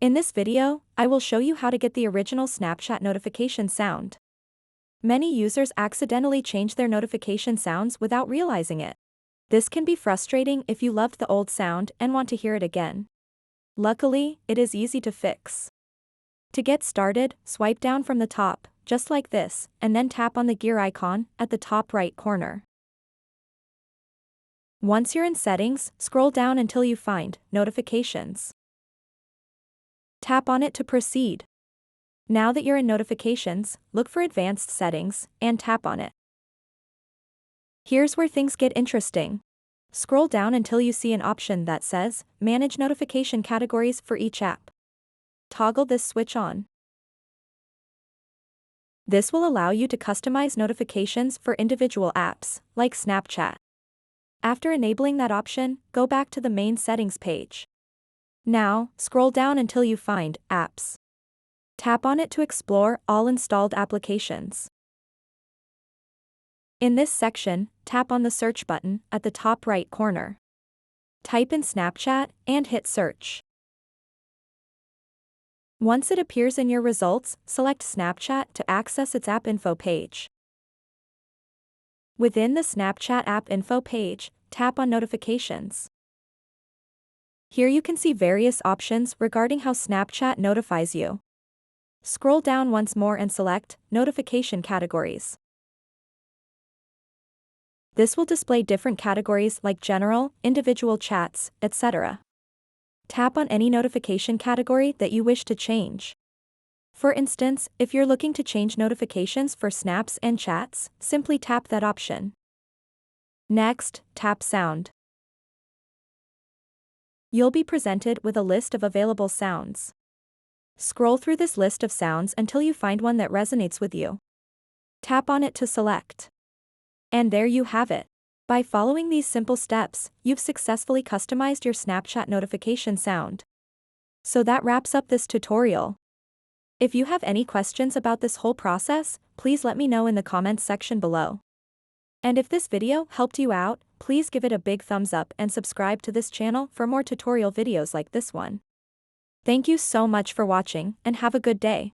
In this video, I will show you how to get the original Snapchat notification sound. Many users accidentally change their notification sounds without realizing it. This can be frustrating if you loved the old sound and want to hear it again. Luckily, it is easy to fix. To get started, swipe down from the top, just like this, and then tap on the gear icon at the top right corner. Once you're in Settings, scroll down until you find Notifications. Tap on it to proceed. Now that you're in Notifications, look for Advanced Settings, and tap on it. Here's where things get interesting. Scroll down until you see an option that says, Manage Notification Categories for each app. Toggle this switch on. This will allow you to customize notifications for individual apps, like Snapchat. After enabling that option, go back to the main settings page. Now, scroll down until you find Apps. Tap on it to explore all installed applications. In this section, tap on the search button at the top right corner. Type in Snapchat and hit search. Once it appears in your results, select Snapchat to access its app info page. Within the Snapchat app info page, tap on Notifications. Here you can see various options regarding how Snapchat notifies you. Scroll down once more and select Notification Categories. This will display different categories like General, Individual Chats, etc. Tap on any notification category that you wish to change. For instance, if you're looking to change notifications for Snaps and Chats, simply tap that option. Next, tap Sound. You'll be presented with a list of available sounds. Scroll through this list of sounds until you find one that resonates with you. Tap on it to select. And there you have it. By following these simple steps, you've successfully customized your Snapchat notification sound. So that wraps up this tutorial. If you have any questions about this whole process, please let me know in the comments section below. And if this video helped you out, please give it a big thumbs up and subscribe to this channel for more tutorial videos like this one. Thank you so much for watching and have a good day.